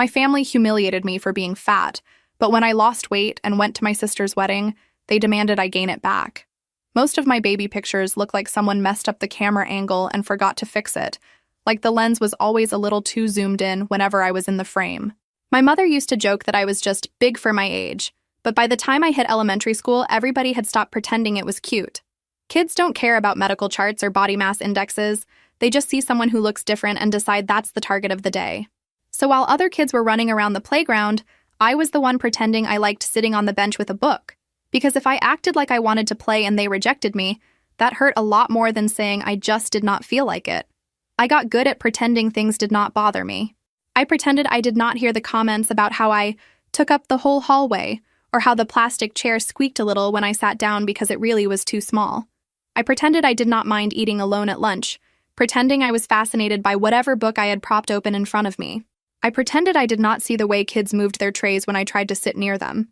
My family humiliated me for being fat, but when I lost weight and went to my sister's wedding, they demanded I gain it back. Most of my baby pictures look like someone messed up the camera angle and forgot to fix it, like the lens was always a little too zoomed in whenever I was in the frame. My mother used to joke that I was just big for my age, but by the time I hit elementary school, everybody had stopped pretending it was cute. Kids don't care about medical charts or body mass indexes. They just see someone who looks different and decide that's the target of the day. So while other kids were running around the playground, I was the one pretending I liked sitting on the bench with a book. Because if I acted like I wanted to play and they rejected me, that hurt a lot more than saying I just did not feel like it. I got good at pretending things did not bother me. I pretended I did not hear the comments about how I took up the whole hallway, or how the plastic chair squeaked a little when I sat down because it really was too small. I pretended I did not mind eating alone at lunch, pretending I was fascinated by whatever book I had propped open in front of me. I pretended I did not see the way kids moved their trays when I tried to sit near them.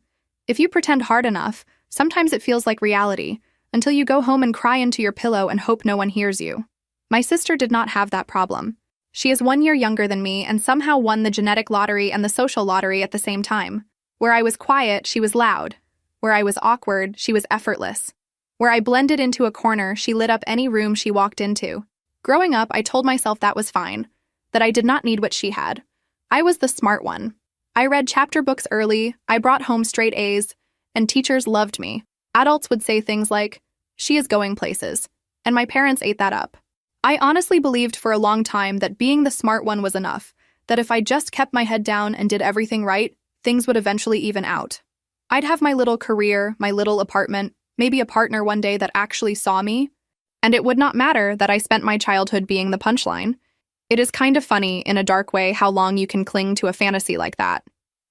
If you pretend hard enough, sometimes it feels like reality, until you go home and cry into your pillow and hope no one hears you. My sister did not have that problem. She is 1 year younger than me and somehow won the genetic lottery and the social lottery at the same time. Where I was quiet, she was loud. Where I was awkward, she was effortless. Where I blended into a corner, she lit up any room she walked into. Growing up, I told myself that was fine, that I did not need what she had. I was the smart one. I read chapter books early, I brought home straight A's, and teachers loved me. Adults would say things like, "She is going places," and my parents ate that up. I honestly believed for a long time that being the smart one was enough, that if I just kept my head down and did everything right, things would eventually even out. I'd have my little career, my little apartment, maybe a partner one day that actually saw me, and it would not matter that I spent my childhood being the punchline. It is kind of funny, in a dark way, how long you can cling to a fantasy like that.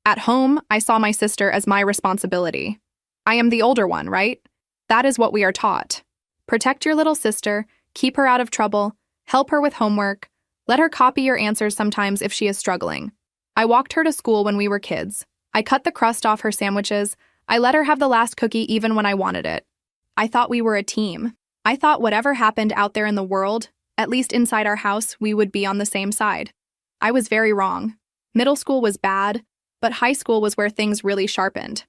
At home, I saw my sister as my responsibility. I am the older one, right? That is what we are taught. Protect your little sister, keep her out of trouble, help her with homework, let her copy your answers sometimes if she is struggling. I walked her to school when we were kids. I cut the crust off her sandwiches. I let her have the last cookie even when I wanted it. I thought we were a team. I thought whatever happened out there in the world, at least inside our house, we would be on the same side. I was very wrong. Middle school was bad, but high school was where things really sharpened.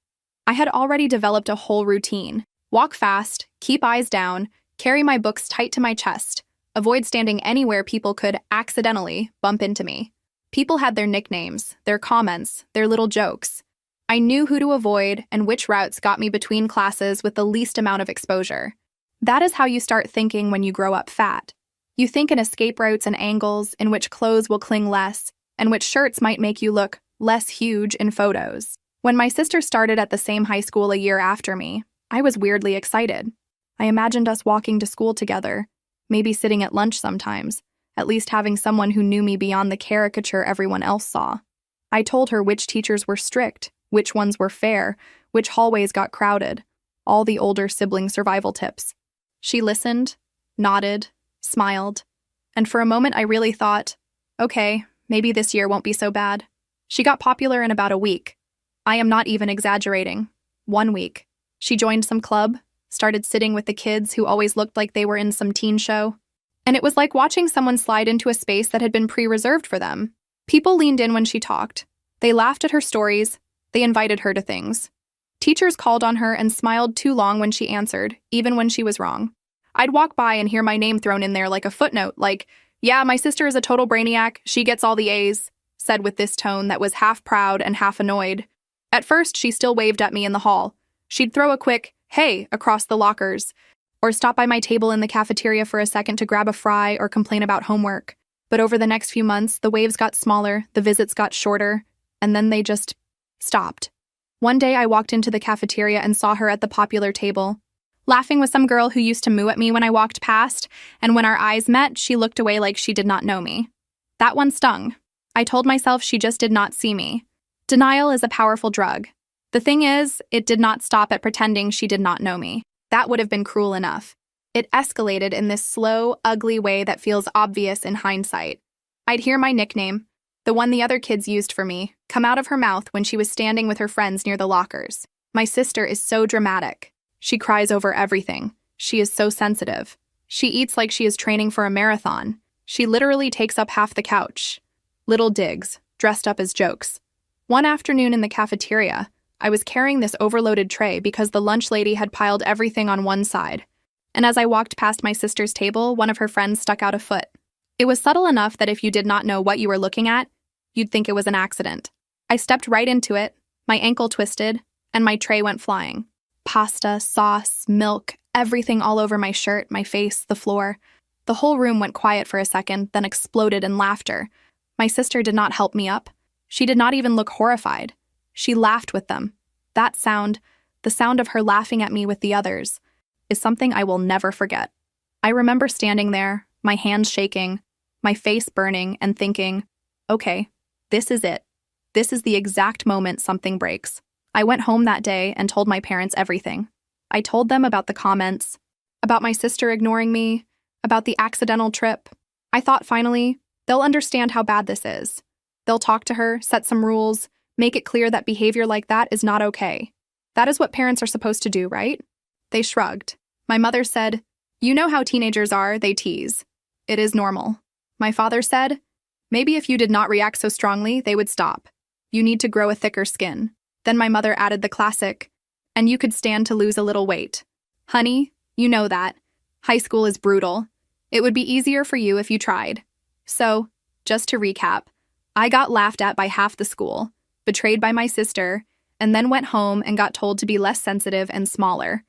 I had already developed a whole routine. Walk fast, keep eyes down, carry my books tight to my chest, avoid standing anywhere people could accidentally bump into me. People had their nicknames, their comments, their little jokes. I knew who to avoid and which routes got me between classes with the least amount of exposure. That is how you start thinking when you grow up fat. You think in escape routes and angles, in which clothes will cling less, and which shirts might make you look less huge in photos. When my sister started at the same high school a year after me, I was weirdly excited. I imagined us walking to school together, maybe sitting at lunch sometimes, at least having someone who knew me beyond the caricature everyone else saw. I told her which teachers were strict, which ones were fair, which hallways got crowded, all the older sibling survival tips. She listened, nodded, smiled, and for a moment I really thought, okay, maybe this year won't be so bad. She got popular in about a week. I am not even exaggerating. 1 week. She joined some club, started sitting with the kids who always looked like they were in some teen show. And it was like watching someone slide into a space that had been pre-reserved for them. People leaned in when she talked. They laughed at her stories. They invited her to things. Teachers called on her and smiled too long when she answered, even when she was wrong. I'd walk by and hear my name thrown in there like a footnote, like, "Yeah, my sister is a total brainiac, she gets all the A's," said with this tone that was half proud and half annoyed. At first, she still waved at me in the hall. She'd throw a quick, "Hey," across the lockers, or stop by my table in the cafeteria for a second to grab a fry or complain about homework. But over the next few months, the waves got smaller, the visits got shorter, and then they just stopped. One day I walked into the cafeteria and saw her at the popular table, laughing with some girl who used to moo at me when I walked past, and when our eyes met, she looked away like she did not know me. That one stung. I told myself she just did not see me. Denial is a powerful drug. The thing is, it did not stop at pretending she did not know me. That would have been cruel enough. It escalated in this slow, ugly way that feels obvious in hindsight. I'd hear my nickname, the one the other kids used for me, come out of her mouth when she was standing with her friends near the lockers. My sister is so dramatic. She cries over everything. She is so sensitive. She eats like she is training for a marathon. She literally takes up half the couch. Little digs. dressed up as jokes. One afternoon in the cafeteria, I was carrying this overloaded tray because the lunch lady had piled everything on one side. And as I walked past my sister's table, one of her friends stuck out a foot. It was subtle enough that if you did not know what you were looking at, you'd think it was an accident. I stepped right into it, my ankle twisted, and my tray went flying. Pasta, sauce, milk, everything all over my shirt, my face, the floor. The whole room went quiet for a second, then exploded in laughter. My sister did not help me up. She did not even look horrified. She laughed with them. That sound, the sound of her laughing at me with the others, is something I will never forget. I remember standing there, my hands shaking, my face burning, and thinking, okay, this is it. This is the exact moment something breaks. I went home that day and told my parents everything. I told them about the comments, about my sister ignoring me, about the accidental trip. I thought finally, they'll understand how bad this is. They'll talk to her, set some rules, make it clear that behavior like that is not okay. That is what parents are supposed to do, right? They shrugged. My mother said, "You know how teenagers are, they tease. It is normal." My father said, "Maybe if you did not react so strongly, they would stop. You need to grow a thicker skin." Then my mother added the classic, "And you could stand to lose a little weight. Honey, you know that. High school is brutal. It would be easier for you if you tried." So, just to recap, I got laughed at by half the school, betrayed by my sister, and then went home and got told to be less sensitive and smaller.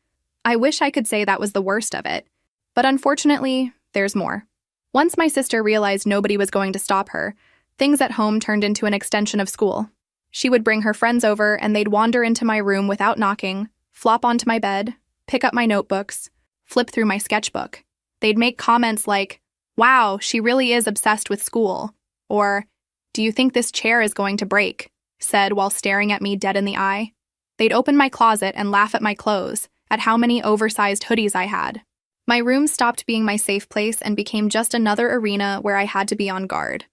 I wish I could say that was the worst of it, but unfortunately, there's more. Once my sister realized nobody was going to stop her, things at home turned into an extension of school. She would bring her friends over and they'd wander into my room without knocking, flop onto my bed, pick up my notebooks, flip through my sketchbook. They'd make comments like, "Wow, she really is obsessed with school," or, "Do you think this chair is going to break?" said while staring at me dead in the eye. They'd open my closet and laugh at my clothes, at how many oversized hoodies I had. My room stopped being my safe place and became just another arena where I had to be on guard.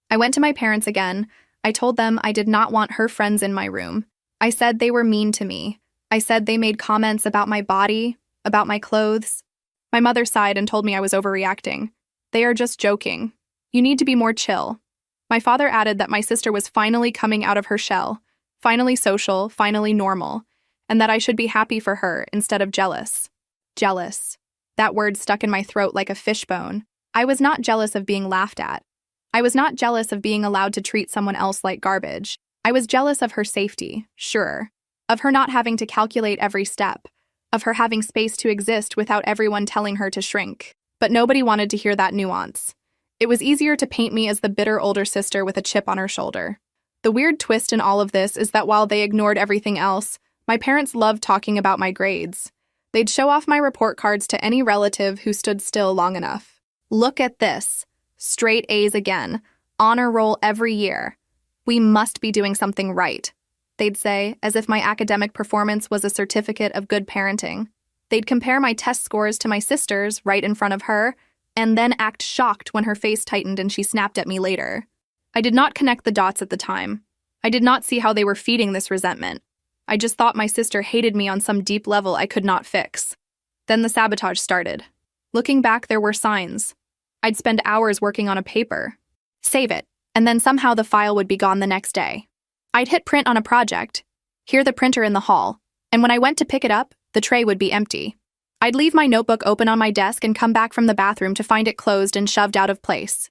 I went to my parents again. I told them I did not want her friends in my room. I said they were mean to me. I said they made comments about my body, about my clothes. My mother sighed and told me I was overreacting. "They are just joking. You need to be more chill." My father added that my sister was finally coming out of her shell, finally social, finally normal, and that I should be happy for her instead of jealous. Jealous. That word stuck in my throat like a fishbone. I was not jealous of being laughed at. I was not jealous of being allowed to treat someone else like garbage. I was jealous of her safety, sure, of her not having to calculate every step, of her having space to exist without everyone telling her to shrink. But nobody wanted to hear that nuance. It was easier to paint me as the bitter older sister with a chip on her shoulder. The weird twist in all of this is that while they ignored everything else, my parents loved talking about my grades. They'd show off my report cards to any relative who stood still long enough. "Look at this. Straight A's again. Honor roll every year. We must be doing something right," they'd say, as if my academic performance was a certificate of good parenting. They'd compare my test scores to my sister's right in front of her, and then act shocked when her face tightened and she snapped at me later. I did not connect the dots at the time. I did not see how they were feeding this resentment. I just thought my sister hated me on some deep level I could not fix. Then the sabotage started. Looking back, there were signs. I'd spend hours working on a paper, save it, and then somehow the file would be gone the next day. I'd hit print on a project, hear the printer in the hall, and when I went to pick it up, the tray would be empty. I'd leave my notebook open on my desk and come back from the bathroom to find it closed and shoved out of place.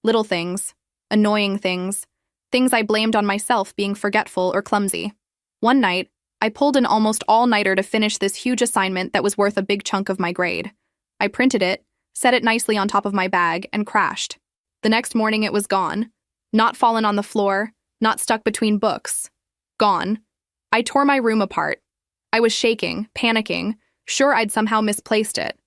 Little things, annoying things, things I blamed on myself being forgetful or clumsy. One night, I pulled an almost all-nighter to finish this huge assignment that was worth a big chunk of my grade. I printed it, set it nicely on top of my bag, and crashed. The next morning it was gone. Not fallen on the floor, not stuck between books. Gone. I tore my room apart. I was shaking, panicking, sure I'd somehow misplaced it.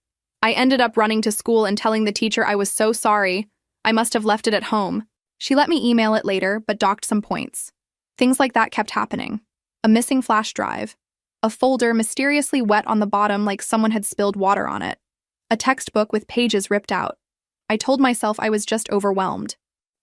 I ended up running to school and telling the teacher I was so sorry. I must have left it at home. She let me email it later, but docked some points. Things like that kept happening. A missing flash drive. A folder mysteriously wet on the bottom like someone had spilled water on it. A textbook with pages ripped out. I told myself I was just overwhelmed.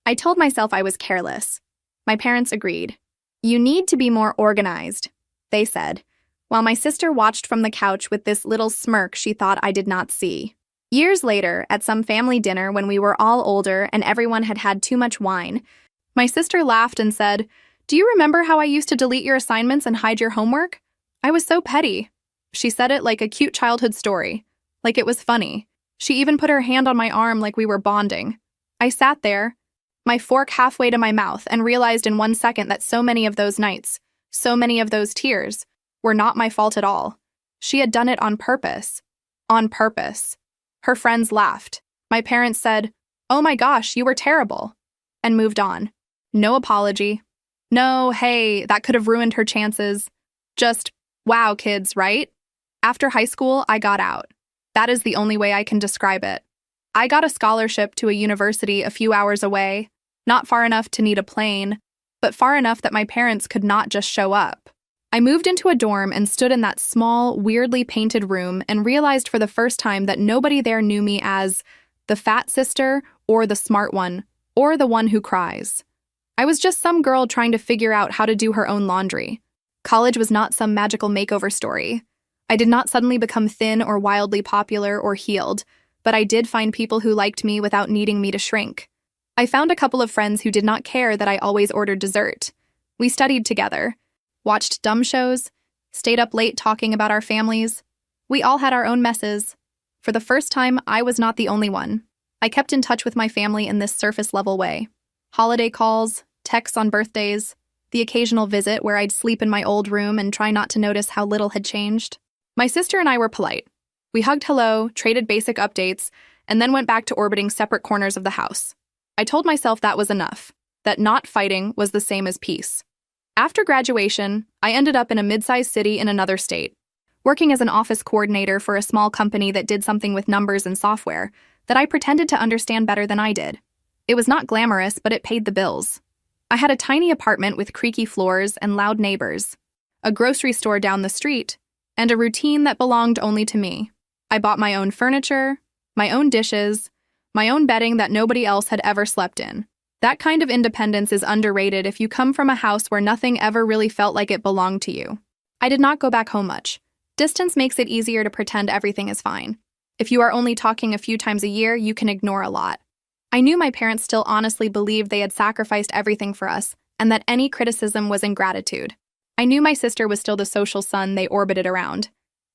I told myself I was careless. My parents agreed. "You need to be more organized," they said, while my sister watched from the couch with this little smirk she thought I did not see. Years later, at some family dinner when we were all older and everyone had had too much wine, My sister laughed and said, "Do you remember how I used to delete your assignments and hide your homework? I was so petty." She said it like a cute childhood story, like it was funny. She even put her hand on my arm like we were bonding. I sat there, my fork halfway to my mouth, and realized in 1 second that so many of those nights, so many of those tears, were not my fault at all. She had done it on purpose. On purpose. Her friends laughed. My parents said, "Oh my gosh, you were terrible," and moved on. No apology. No, hey, that could have ruined her chances. Just, wow, kids, right? After high school, I got out. That is the only way I can describe it. I got a scholarship to a university a few hours away, not far enough to need a plane, but far enough that my parents could not just show up. I moved into a dorm and stood in that small, weirdly painted room and realized for the first time that nobody there knew me as the fat sister or the smart one or the one who cries. I was just some girl trying to figure out how to do her own laundry. College was not some magical makeover story. I did not suddenly become thin or wildly popular or healed, but I did find people who liked me without needing me to shrink. I found a couple of friends who did not care that I always ordered dessert. We studied together, watched dumb shows, stayed up late talking about our families. We all had our own messes. For the first time, I was not the only one. I kept in touch with my family in this surface-level way. Holiday calls, texts on birthdays, the occasional visit where I'd sleep in my old room and try not to notice how little had changed. My sister and I were polite. We hugged hello, traded basic updates, and then went back to orbiting separate corners of the house. I told myself that was enough, that not fighting was the same as peace. After graduation, I ended up in a mid-sized city in another state, working as an office coordinator for a small company that did something with numbers and software that I pretended to understand better than I did. It was not glamorous, but it paid the bills. I had a tiny apartment with creaky floors and loud neighbors, a grocery store down the street, and a routine that belonged only to me. I bought my own furniture, my own dishes, my own bedding that nobody else had ever slept in. That kind of independence is underrated if you come from a house where nothing ever really felt like it belonged to you. I did not go back home much. Distance makes it easier to pretend everything is fine. If you are only talking a few times a year, you can ignore a lot. I knew my parents still honestly believed they had sacrificed everything for us, and that any criticism was ingratitude. I knew my sister was still the social sun they orbited around.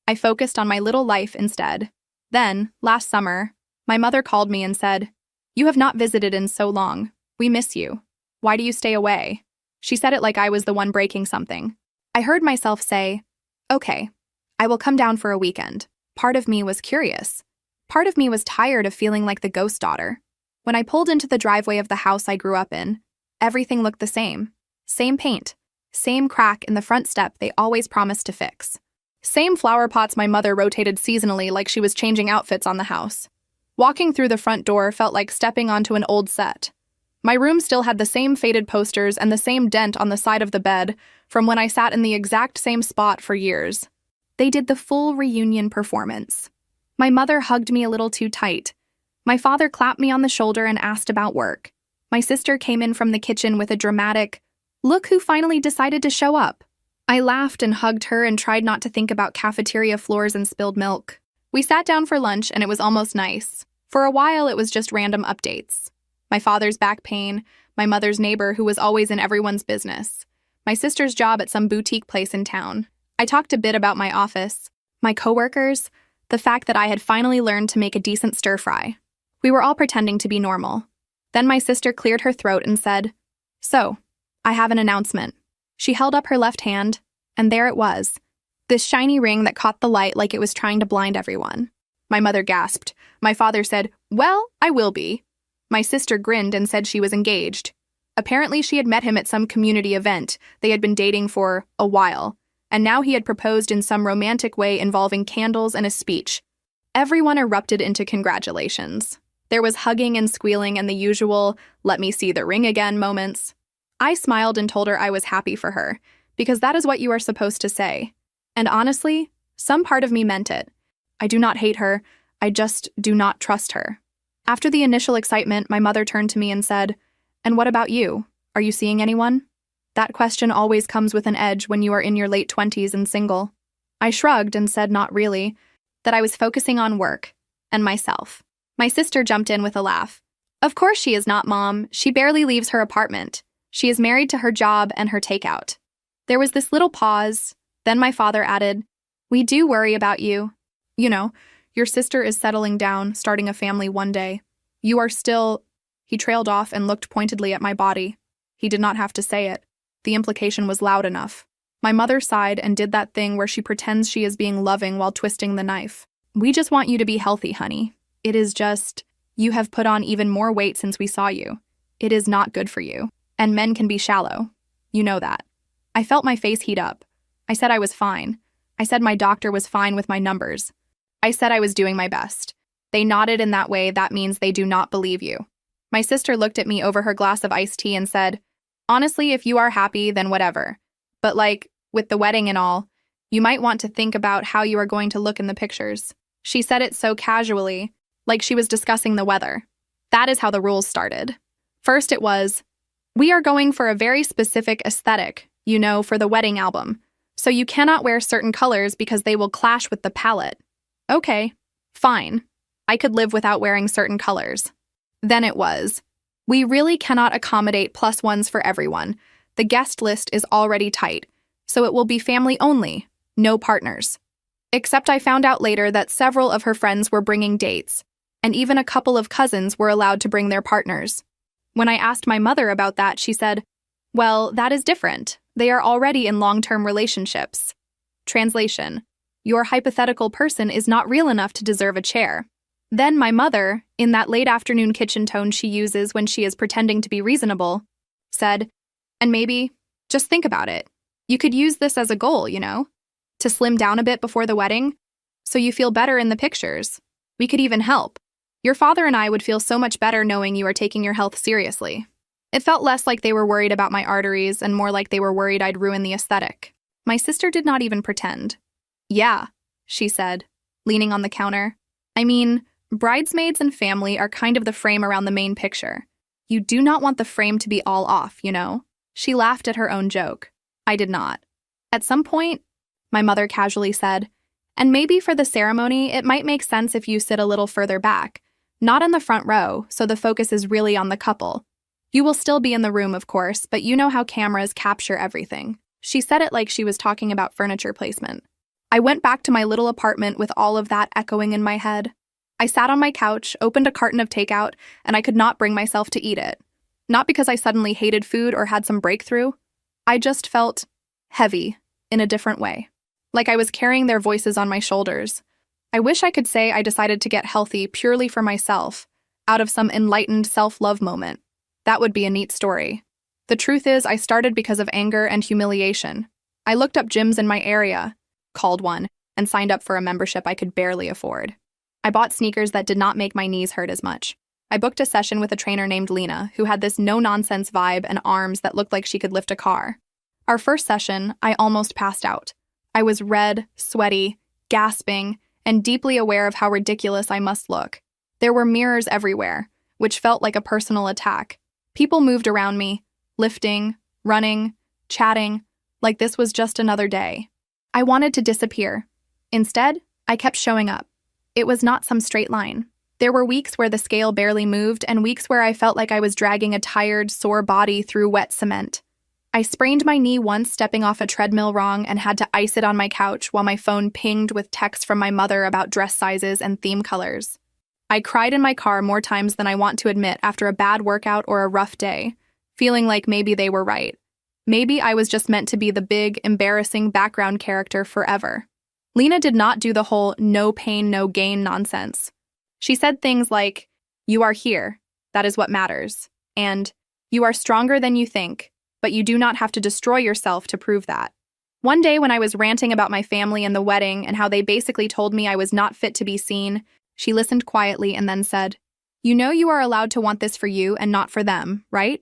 I focused on my little life instead. Then, last summer, my mother called me and said, "You have not visited in so long. We miss you. Why do you stay away?" She said it like I was the one breaking something. I heard myself say, "Okay, I will come down for a weekend." Part of me was curious. Part of me was tired of feeling like the ghost daughter. When I pulled into the driveway of the house I grew up in, everything looked the same. Same paint. Same crack in the front step they always promised to fix. Same flower pots my mother rotated seasonally like she was changing outfits on the house. Walking through the front door felt like stepping onto an old set. My room still had the same faded posters and the same dent on the side of the bed from when I sat in the exact same spot for years. They did the full reunion performance. My mother hugged me a little too tight. My father clapped me on the shoulder and asked about work. My sister came in from the kitchen with a dramatic, "Look who finally decided to show up." I laughed and hugged her and tried not to think about cafeteria floors and spilled milk. We sat down for lunch and it was almost nice. For a while, it was just random updates. My father's back pain, my mother's neighbor who was always in everyone's business, my sister's job at some boutique place in town. I talked a bit about my office, my coworkers, the fact that I had finally learned to make a decent stir-fry. We were all pretending to be normal. Then my sister cleared her throat and said, "So, I have an announcement." She held up her left hand, and there it was, this shiny ring that caught the light like it was trying to blind everyone. My mother gasped. My father said, "Well, I will be." My sister grinned and said she was engaged. Apparently she had met him at some community event they had been dating for a while, and now he had proposed in some romantic way involving candles and a speech. Everyone erupted into congratulations. There was hugging and squealing and the usual, "let me see the ring again" moments. I smiled and told her I was happy for her, because that is what you are supposed to say. And honestly, some part of me meant it. I do not hate her, I just do not trust her. After the initial excitement, my mother turned to me and said, "And what about you? Are you seeing anyone?" That question always comes with an edge when you are in your late 20s and single. I shrugged and said not really, that I was focusing on work and myself. My sister jumped in with a laugh. "Of course she is not, Mom. She barely leaves her apartment. She is married to her job and her takeout. There was this little pause. Then my father added, "We do worry about you. You know, your sister is settling down, starting a family one day. You are still—" He trailed off and looked pointedly at my body. He did not have to say it. The implication was loud enough. My mother sighed and did that thing where she pretends she is being loving while twisting the knife. "We just want you to be healthy, honey. It is just, you have put on even more weight since we saw you. It is not good for you. And men can be shallow. You know that." I felt my face heat up. I said I was fine. I said my doctor was fine with my numbers. I said I was doing my best. They nodded in that way. That means they do not believe you. My sister looked at me over her glass of iced tea and said, "Honestly, if you are happy, then whatever. But like, with the wedding and all, you might want to think about how you are going to look in the pictures." She said it so casually, like she was discussing the weather. That is how the rules started. First it was, "We are going for a very specific aesthetic, you know, for the wedding album. So you cannot wear certain colors because they will clash with the palette." Okay, fine. I could live without wearing certain colors. Then it was, "We really cannot accommodate +1s for everyone. The guest list is already tight, so it will be family only, no partners." Except I found out later that several of her friends were bringing dates, and even a couple of cousins were allowed to bring their partners. When I asked my mother about that, she said, "Well, that is different. They are already in long-term relationships." Translation: Your hypothetical person is not real enough to deserve a chair. Then my mother, in that late afternoon kitchen tone she uses when she is pretending to be reasonable, said, "And maybe, just think about it. You could use this as a goal, you know? To slim down a bit before the wedding, so you feel better in the pictures. We could even help. Your father and I would feel so much better knowing you are taking your health seriously." It felt less like they were worried about my arteries and more like they were worried I'd ruin the aesthetic. My sister did not even pretend. "Yeah," she said, leaning on the counter. "I mean, bridesmaids and family are kind of the frame around the main picture. You do not want the frame to be all off, you know?" She laughed at her own joke. I did not. "At some point," my mother casually said, "and maybe for the ceremony, it might make sense if you sit a little further back, not in the front row, so the focus is really on the couple. You will still be in the room, of course, but you know how cameras capture everything." She said it like she was talking about furniture placement. I went back to my little apartment with all of that echoing in my head. I sat on my couch, opened a carton of takeout, and I could not bring myself to eat it. Not because I suddenly hated food or had some breakthrough. I just felt heavy in a different way. Like I was carrying their voices on my shoulders. I wish I could say I decided to get healthy purely for myself, out of some enlightened self-love moment. That would be a neat story. The truth is, I started because of anger and humiliation. I looked up gyms in my area, called one, and signed up for a membership I could barely afford. I bought sneakers that did not make my knees hurt as much. I booked a session with a trainer named Lena, who had this no-nonsense vibe and arms that looked like she could lift a car. Our first session, I almost passed out. I was red, sweaty, gasping, and deeply aware of how ridiculous I must look. There were mirrors everywhere, which felt like a personal attack. People moved around me, lifting, running, chatting, like this was just another day. I wanted to disappear. Instead, I kept showing up. It was not some straight line. There were weeks where the scale barely moved and weeks where I felt like I was dragging a tired, sore body through wet cement. I sprained my knee once stepping off a treadmill wrong and had to ice it on my couch while my phone pinged with texts from my mother about dress sizes and theme colors. I cried in my car more times than I want to admit after a bad workout or a rough day, feeling like maybe they were right. Maybe I was just meant to be the big, embarrassing background character forever. Lena did not do the whole no pain, no gain nonsense. She said things like, "You are here, that is what matters," and "You are stronger than you think, but you do not have to destroy yourself to prove that." One day when I was ranting about my family and the wedding and how they basically told me I was not fit to be seen, she listened quietly and then said, "You know you are allowed to want this for you and not for them, right?"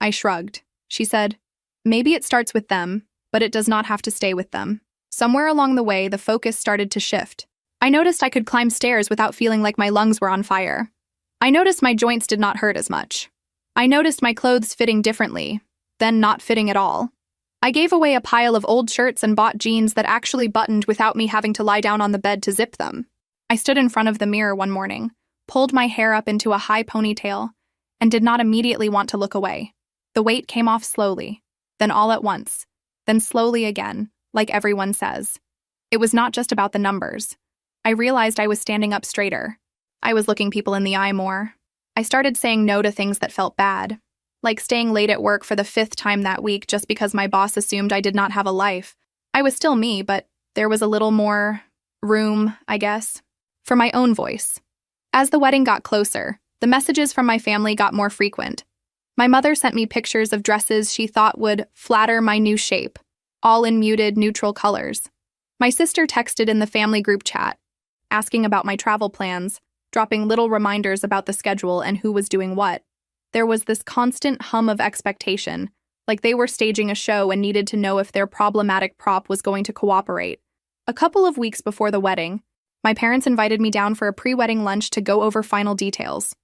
I shrugged. She said, "Maybe it starts with them, but it does not have to stay with them." Somewhere along the way, the focus started to shift. I noticed I could climb stairs without feeling like my lungs were on fire. I noticed my joints did not hurt as much. I noticed my clothes fitting differently, then not fitting at all. I gave away a pile of old shirts and bought jeans that actually buttoned without me having to lie down on the bed to zip them. I stood in front of the mirror one morning, pulled my hair up into a high ponytail, and did not immediately want to look away. The weight came off slowly, then all at once, then slowly again, like everyone says. It was not just about the numbers. I realized I was standing up straighter. I was looking people in the eye more. I started saying no to things that felt bad, like staying late at work for the 5th time that week just because my boss assumed I did not have a life. I was still me, but there was a little more room, I guess, for my own voice. As the wedding got closer, the messages from my family got more frequent. My mother sent me pictures of dresses she thought would flatter my new shape, all in muted, neutral colors. My sister texted in the family group chat, asking about my travel plans, dropping little reminders about the schedule and who was doing what. There was this constant hum of expectation, like they were staging a show and needed to know if their problematic prop was going to cooperate. A couple of weeks before the wedding, my parents invited me down for a pre-wedding lunch to go over final details.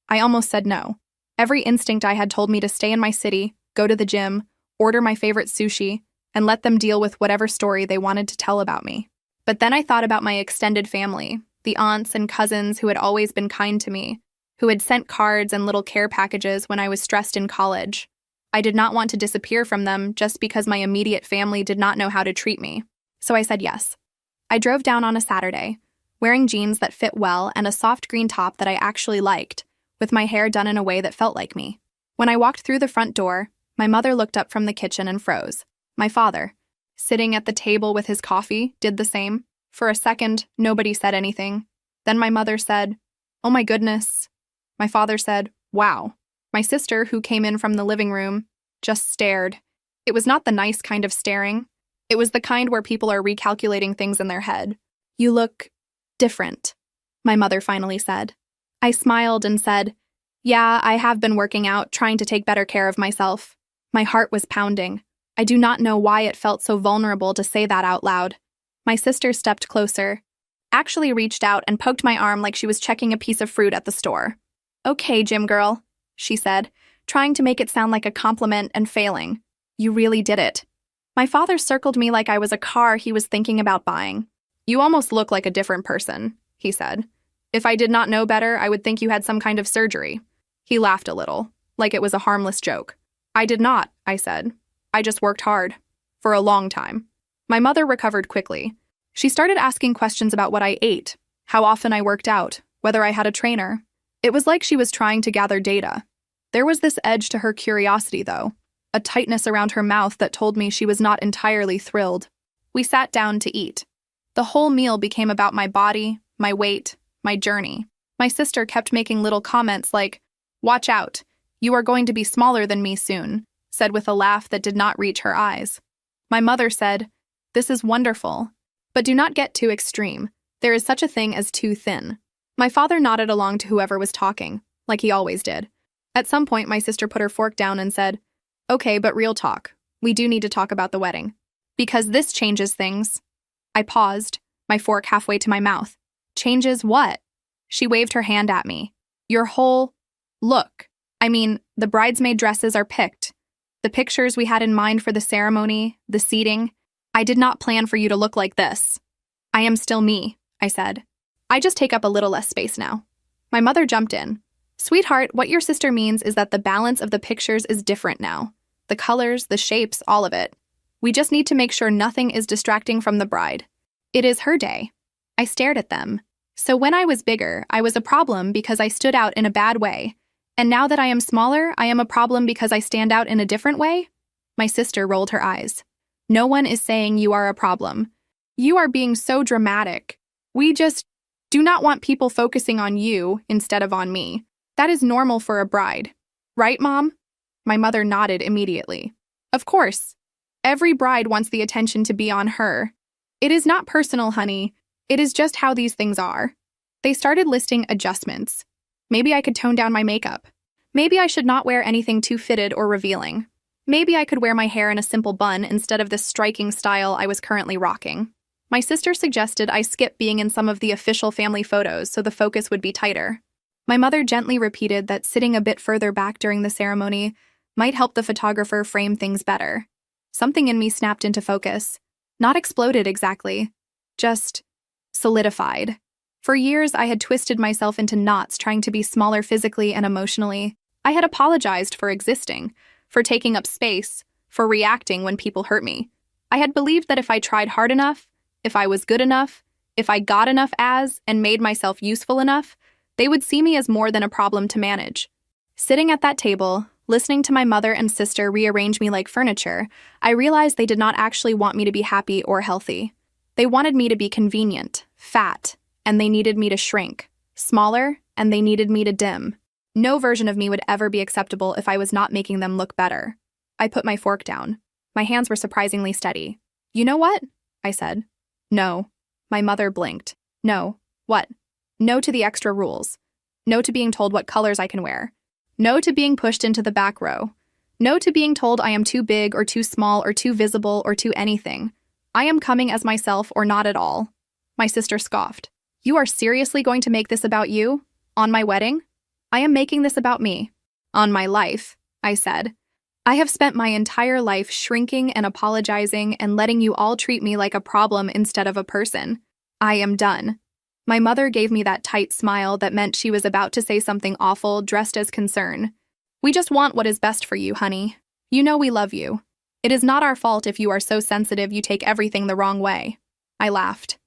I almost said no. Every instinct I had told me to stay in my city, go to the gym, order my favorite sushi, and let them deal with whatever story they wanted to tell about me. But then I thought about my extended family, the aunts and cousins who had always been kind to me, who had sent cards and little care packages when I was stressed in college. I did not want to disappear from them just because my immediate family did not know how to treat me. So I said yes. I drove down on a Saturday, wearing jeans that fit well and a soft green top that I actually liked, with my hair done in a way that felt like me. When I walked through the front door, my mother looked up from the kitchen and froze. My father, sitting at the table with his coffee, did the same. For a second, nobody said anything. Then my mother said, "Oh my goodness." My father said, "Wow." My sister, who came in from the living room, just stared. It was not the nice kind of staring. It was the kind where people are recalculating things in their head. "You look different," my mother finally said. I smiled and said, "Yeah, I have been working out, trying to take better care of myself." My heart was pounding. I do not know why it felt so vulnerable to say that out loud. My sister stepped closer, actually reached out and poked my arm like she was checking a piece of fruit at the store. "Okay, gym girl," she said, trying to make it sound like a compliment and failing. "You really did it." My father circled me like I was a car he was thinking about buying. "You almost look like a different person," he said. "If I did not know better, I would think you had some kind of surgery." He laughed a little, like it was a harmless joke. "I did not," I said. "I just worked hard. For a long time." My mother recovered quickly. She started asking questions about what I ate, how often I worked out, whether I had a trainer. It was like she was trying to gather data. There was this edge to her curiosity, though, a tightness around her mouth that told me she was not entirely thrilled. We sat down to eat. The whole meal became about my body, my weight, my journey. My sister kept making little comments like, "Watch out, you are going to be smaller than me soon," said with a laugh that did not reach her eyes. My mother said, "This is wonderful, but do not get too extreme. There is such a thing as too thin." My father nodded along to whoever was talking, like he always did. At some point, my sister put her fork down and said, "Okay, but real talk. We do need to talk about the wedding. Because this changes things." I paused, my fork halfway to my mouth. "Changes what?" She waved her hand at me. "Your whole look. I mean, the bridesmaid dresses are picked. The pictures we had in mind for the ceremony, the seating. I did not plan for you to look like this." "I am still me," I said. "I just take up a little less space now." My mother jumped in. "Sweetheart, what your sister means is that the balance of the pictures is different now. The colors, the shapes, all of it. We just need to make sure nothing is distracting from the bride. It is her day." I stared at them. So when I was bigger, I was a problem because I stood out in a bad way. And now that I am smaller, I am a problem because I stand out in a different way? My sister rolled her eyes. "No one is saying you are a problem. You are being so dramatic. We just do not want people focusing on you instead of on me. That is normal for a bride. Right, Mom?" My mother nodded immediately. "Of course. Every bride wants the attention to be on her. It is not personal, honey. It is just how these things are." They started listing adjustments. Maybe I could tone down my makeup. Maybe I should not wear anything too fitted or revealing. Maybe I could wear my hair in a simple bun instead of this striking style I was currently rocking. My sister suggested I skip being in some of the official family photos so the focus would be tighter. My mother gently repeated that sitting a bit further back during the ceremony might help the photographer frame things better. Something in me snapped into focus. Not exploded exactly, just solidified. For years, I had twisted myself into knots trying to be smaller physically and emotionally. I had apologized for existing, for taking up space, for reacting when people hurt me. I had believed that if I tried hard enough, if I was good enough, if I got enough as and made myself useful enough, they would see me as more than a problem to manage. Sitting at that table, listening to my mother and sister rearrange me like furniture, I realized they did not actually want me to be happy or healthy. They wanted me to be convenient, fat, and they needed me to shrink, smaller, and they needed me to dim. No version of me would ever be acceptable if I was not making them look better. I put my fork down. My hands were surprisingly steady. "You know what?" I said. "No." My mother blinked. "No. What?" "No to the extra rules. No to being told what colors I can wear. No to being pushed into the back row. No to being told I am too big or too small or too visible or too anything. I am coming as myself or not at all." My sister scoffed. "You are seriously going to make this about you? On my wedding?" "I am making this about me. On my life," I said. "I have spent my entire life shrinking and apologizing and letting you all treat me like a problem instead of a person. I am done." My mother gave me that tight smile that meant she was about to say something awful dressed as concern. "We just want what is best for you, honey. You know we love you. It is not our fault if you are so sensitive you take everything the wrong way." I laughed.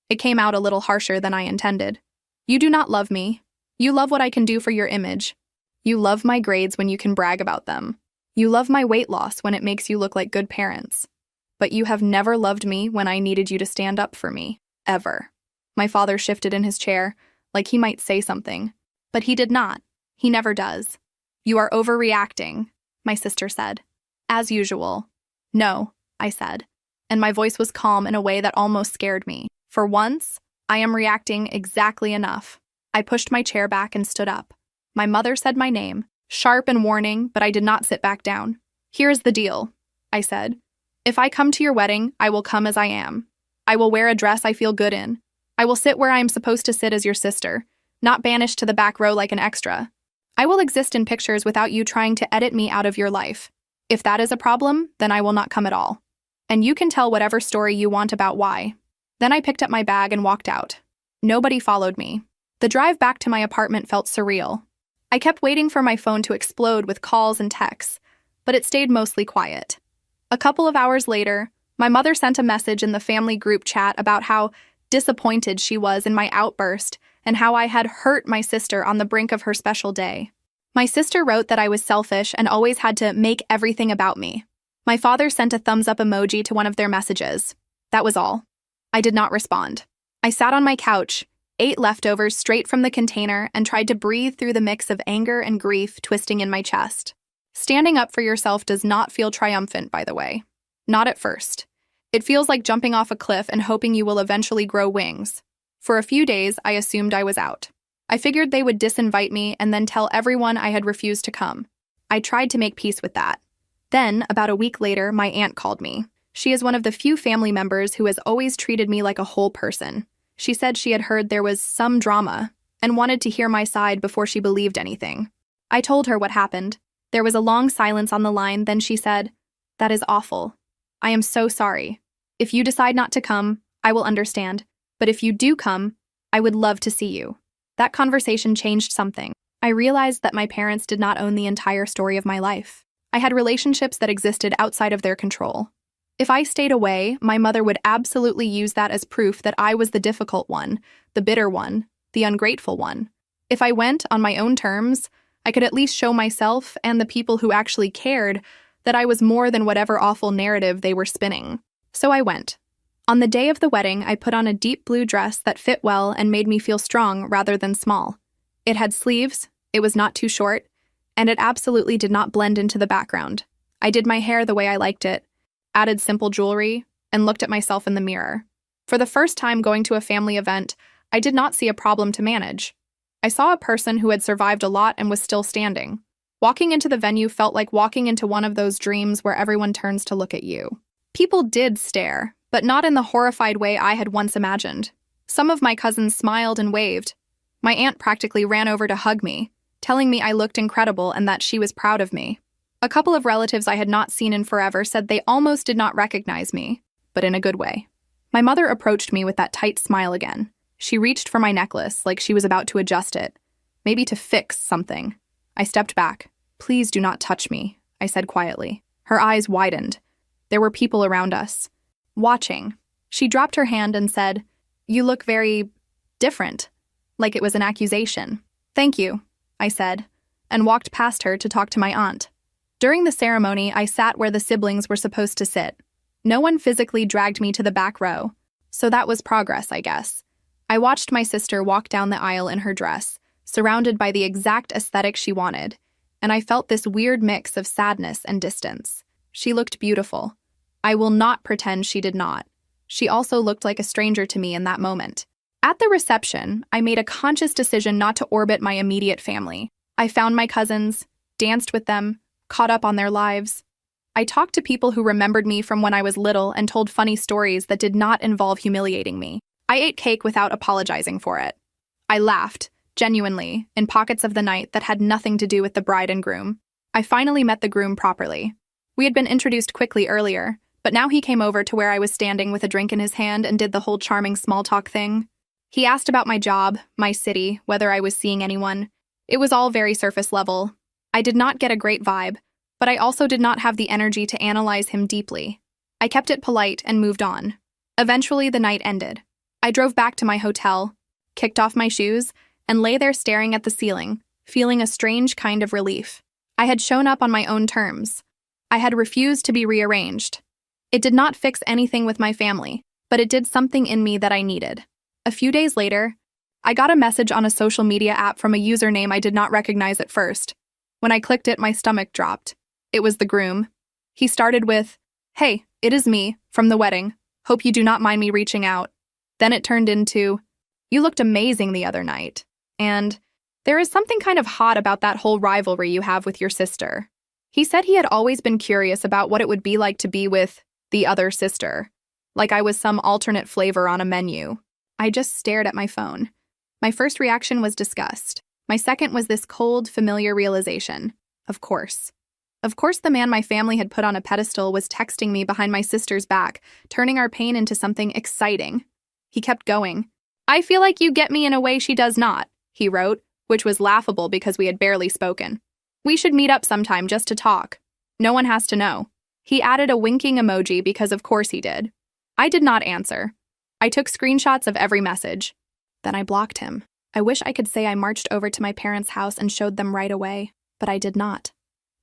It came out a little harsher than I intended. "You do not love me. You love what I can do for your image. You love my grades when you can brag about them. You love my weight loss when it makes you look like good parents. But you have never loved me when I needed you to stand up for me. Ever." My father shifted in his chair, like he might say something. But he did not. He never does. "You are overreacting," my sister said. "As usual." "No," I said, and my voice was calm in a way that almost scared me. "For once, I am reacting exactly enough." I pushed my chair back and stood up. My mother said my name, sharp and warning, but I did not sit back down. "Here's the deal," I said. "If I come to your wedding, I will come as I am. I will wear a dress I feel good in. I will sit where I am supposed to sit as your sister, not banished to the back row like an extra. I will exist in pictures without you trying to edit me out of your life. If that is a problem, then I will not come at all. And you can tell whatever story you want about why." Then I picked up my bag and walked out. Nobody followed me. The drive back to my apartment felt surreal. I kept waiting for my phone to explode with calls and texts, but it stayed mostly quiet. A couple of hours later, my mother sent a message in the family group chat about how disappointed she was in my outburst and how I had hurt my sister on the brink of her special day. My sister wrote that I was selfish and always had to make everything about me. My father sent a thumbs-up emoji to one of their messages. That was all. I did not respond. I sat on my couch, ate leftovers straight from the container, and tried to breathe through the mix of anger and grief twisting in my chest. Standing up for yourself does not feel triumphant, by the way. Not at first. It feels like jumping off a cliff and hoping you will eventually grow wings. For a few days, I assumed I was out. I figured they would disinvite me and then tell everyone I had refused to come. I tried to make peace with that. Then, about a week later, my aunt called me. She is one of the few family members who has always treated me like a whole person. She said she had heard there was some drama and wanted to hear my side before she believed anything. I told her what happened. There was a long silence on the line, then she said, "That is awful. I am so sorry. If you decide not to come, I will understand. But if you do come, I would love to see you." That conversation changed something. I realized that my parents did not own the entire story of my life. I had relationships that existed outside of their control. If I stayed away, my mother would absolutely use that as proof that I was the difficult one, the bitter one, the ungrateful one. If I went on my own terms, I could at least show myself and the people who actually cared that I was more than whatever awful narrative they were spinning. So I went. On the day of the wedding, I put on a deep blue dress that fit well and made me feel strong rather than small. It had sleeves, it was not too short, and it absolutely did not blend into the background. I did my hair the way I liked it, added simple jewelry, and looked at myself in the mirror. For the first time going to a family event, I did not see a problem to manage. I saw a person who had survived a lot and was still standing. Walking into the venue felt like walking into one of those dreams where everyone turns to look at you. People did stare, but not in the horrified way I had once imagined. Some of my cousins smiled and waved. My aunt practically ran over to hug me, telling me I looked incredible and that she was proud of me. A couple of relatives I had not seen in forever said they almost did not recognize me, but in a good way. My mother approached me with that tight smile again. She reached for my necklace like she was about to adjust it, maybe to fix something. I stepped back. "Please do not touch me," I said quietly. Her eyes widened. There were people around us, watching. She dropped her hand and said, "You look very different," like it was an accusation. "Thank you," I said, and walked past her to talk to my aunt. During the ceremony, I sat where the siblings were supposed to sit. No one physically dragged me to the back row, so that was progress, I guess. I watched my sister walk down the aisle in her dress, surrounded by the exact aesthetic she wanted, and I felt this weird mix of sadness and distance. She looked beautiful. I will not pretend she did not. She also looked like a stranger to me in that moment. At the reception, I made a conscious decision not to orbit my immediate family. I found my cousins, danced with them, caught up on their lives. I talked to people who remembered me from when I was little and told funny stories that did not involve humiliating me. I ate cake without apologizing for it. I laughed, genuinely, in pockets of the night that had nothing to do with the bride and groom. I finally met the groom properly. We had been introduced quickly earlier, but now he came over to where I was standing with a drink in his hand and did the whole charming small talk thing. He asked about my job, my city, whether I was seeing anyone. It was all very surface level. I did not get a great vibe, but I also did not have the energy to analyze him deeply. I kept it polite and moved on. Eventually, the night ended. I drove back to my hotel, kicked off my shoes, and lay there staring at the ceiling, feeling a strange kind of relief. I had shown up on my own terms. I had refused to be rearranged. It did not fix anything with my family, but it did something in me that I needed. A few days later, I got a message on a social media app from a username I did not recognize at first. When I clicked it, my stomach dropped. It was the groom. He started with, "Hey, it is me, from the wedding. Hope you do not mind me reaching out." Then it turned into, "You looked amazing the other night. And there is something kind of hot about that whole rivalry you have with your sister." He said he had always been curious about what it would be like to be with the other sister, like I was some alternate flavor on a menu. I just stared at my phone. My first reaction was disgust. My second was this cold, familiar realization. Of course. Of course the man my family had put on a pedestal was texting me behind my sister's back, turning our pain into something exciting. He kept going. "I feel like you get me in a way she does not," he wrote, which was laughable because we had barely spoken. "We should meet up sometime just to talk. No one has to know." He added a winking emoji because of course he did. I did not answer. I took screenshots of every message. Then I blocked him. I wish I could say I marched over to my parents' house and showed them right away, but I did not.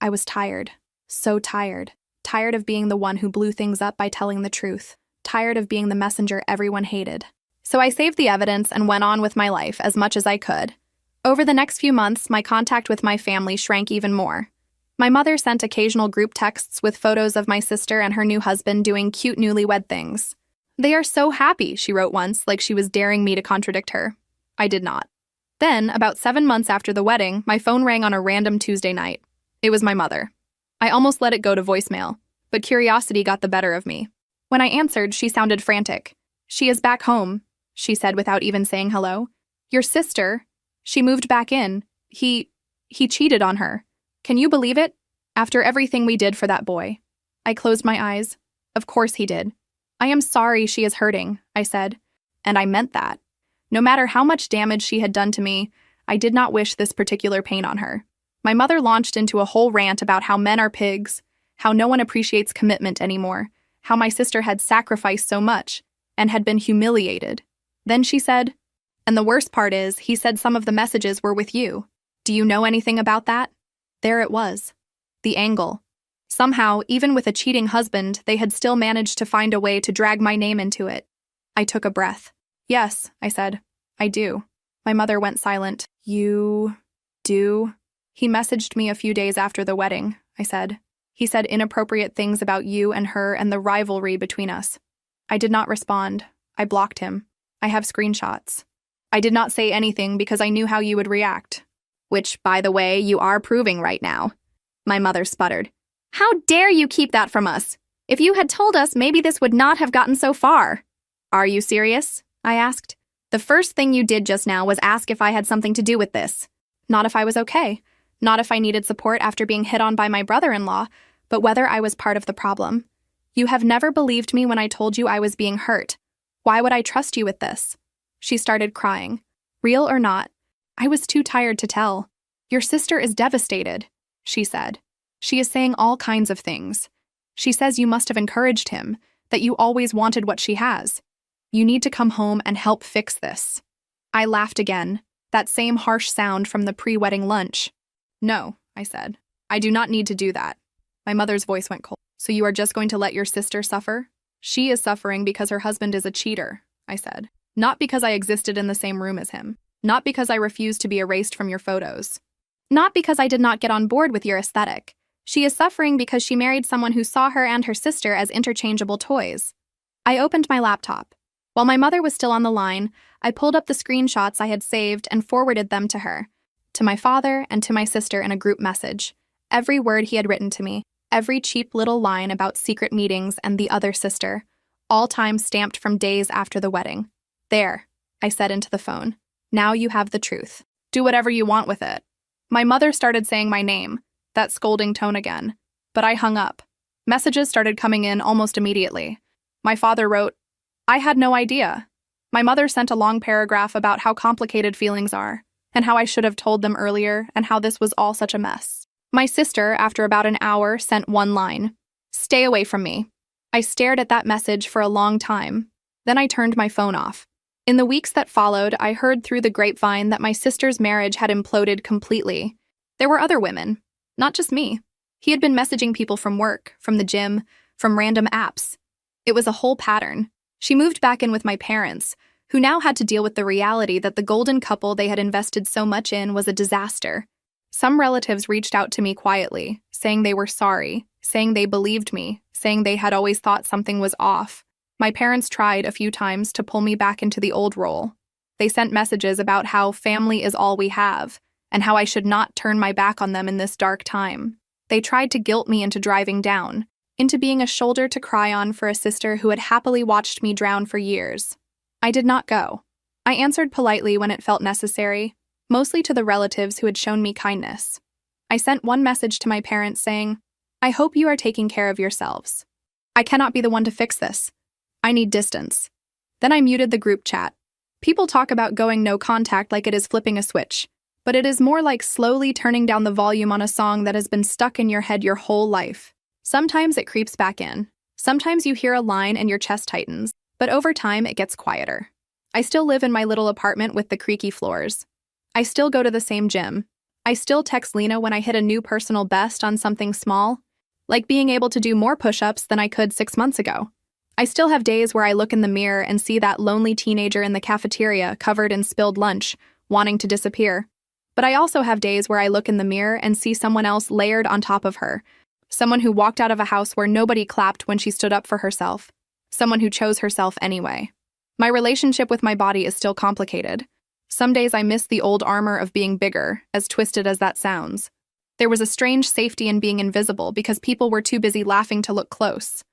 I was tired. So tired. Tired of being the one who blew things up by telling the truth. Tired of being the messenger everyone hated. So I saved the evidence and went on with my life as much as I could. Over the next few months, my contact with my family shrank even more. My mother sent occasional group texts with photos of my sister and her new husband doing cute newlywed things. "They are so happy," she wrote once, like she was daring me to contradict her. I did not. Then, about 7 months after the wedding, my phone rang on a random Tuesday night. It was my mother. I almost let it go to voicemail, but curiosity got the better of me. When I answered, she sounded frantic. "She is back home," she said without even saying hello. "Your sister, she moved back in. He cheated on her. Can you believe it? After everything we did for that boy." I closed my eyes. Of course he did. "I am sorry she is hurting," I said. And I meant that. No matter how much damage she had done to me, I did not wish this particular pain on her. My mother launched into a whole rant about how men are pigs, how no one appreciates commitment anymore, how my sister had sacrificed so much, and had been humiliated. Then she said, "And the worst part is, he said some of the messages were with you. Do you know anything about that?" There it was. The angle. Somehow, even with a cheating husband, they had still managed to find a way to drag my name into it. I took a breath. "Yes," I said. "I do." My mother went silent. "You do?" "He messaged me a few days after the wedding," I said. "He said inappropriate things about you and her and the rivalry between us." I did not respond. I blocked him. I have screenshots. I did not say anything because I knew how you would react. "Which, by the way, you are proving right now." My mother sputtered. "How dare you keep that from us? If you had told us, maybe this would not have gotten so far." "Are you serious?" I asked. "The first thing you did just now was ask if I had something to do with this. Not if I was okay. Not if I needed support after being hit on by my brother-in-law, but whether I was part of the problem. You have never believed me when I told you I was being hurt. Why would I trust you with this?" She started crying. Real or not, I was too tired to tell. "Your sister is devastated," she said. She is saying all kinds of things. She says you must have encouraged him, that you always wanted what she has. You need to come home and help fix this. I laughed again, that same harsh sound from the pre-wedding lunch. No, I said. I do not need to do that. My mother's voice went cold. So you are just going to let your sister suffer? She is suffering because her husband is a cheater, I said. Not because I existed in the same room as him. Not because I refused to be erased from your photos. Not because I did not get on board with your aesthetic. She is suffering because she married someone who saw her and her sister as interchangeable toys. I opened my laptop. While my mother was still on the line, I pulled up the screenshots I had saved and forwarded them to her, to my father and to my sister in a group message. Every word he had written to me, every cheap little line about secret meetings and the other sister, all time stamped from days after the wedding. There, I said into the phone. Now you have the truth. Do whatever you want with it. My mother started saying my name, that scolding tone again, but I hung up. Messages started coming in almost immediately. My father wrote, I had no idea. My mother sent a long paragraph about how complicated feelings are, and how I should have told them earlier, and how this was all such a mess. My sister, after about an hour, sent one line. Stay away from me. I stared at that message for a long time. Then I turned my phone off. In the weeks that followed, I heard through the grapevine that my sister's marriage had imploded completely. There were other women, not just me. He had been messaging people from work, from the gym, from random apps. It was a whole pattern. She moved back in with my parents, who now had to deal with the reality that the golden couple they had invested so much in was a disaster. Some relatives reached out to me quietly, saying they were sorry, saying they believed me, saying they had always thought something was off. My parents tried a few times to pull me back into the old role. They sent messages about how family is all we have, and how I should not turn my back on them in this dark time. They tried to guilt me into driving down, into being a shoulder to cry on for a sister who had happily watched me drown for years. I did not go. I answered politely when it felt necessary, mostly to the relatives who had shown me kindness. I sent one message to my parents saying, I hope you are taking care of yourselves. I cannot be the one to fix this. I need distance. Then I muted the group chat. People talk about going no contact like it is flipping a switch, but it is more like slowly turning down the volume on a song that has been stuck in your head your whole life. Sometimes it creeps back in. Sometimes you hear a line and your chest tightens, but over time it gets quieter. I still live in my little apartment with the creaky floors. I still go to the same gym. I still text Lena when I hit a new personal best on something small, like being able to do more push-ups than I could 6 months ago. I still have days where I look in the mirror and see that lonely teenager in the cafeteria covered in spilled lunch, wanting to disappear. But I also have days where I look in the mirror and see someone else layered on top of her, someone who walked out of a house where nobody clapped when she stood up for herself, someone who chose herself anyway. My relationship with my body is still complicated. Some days I miss the old armor of being bigger, as twisted as that sounds. There was a strange safety in being invisible because people were too busy laughing to look close.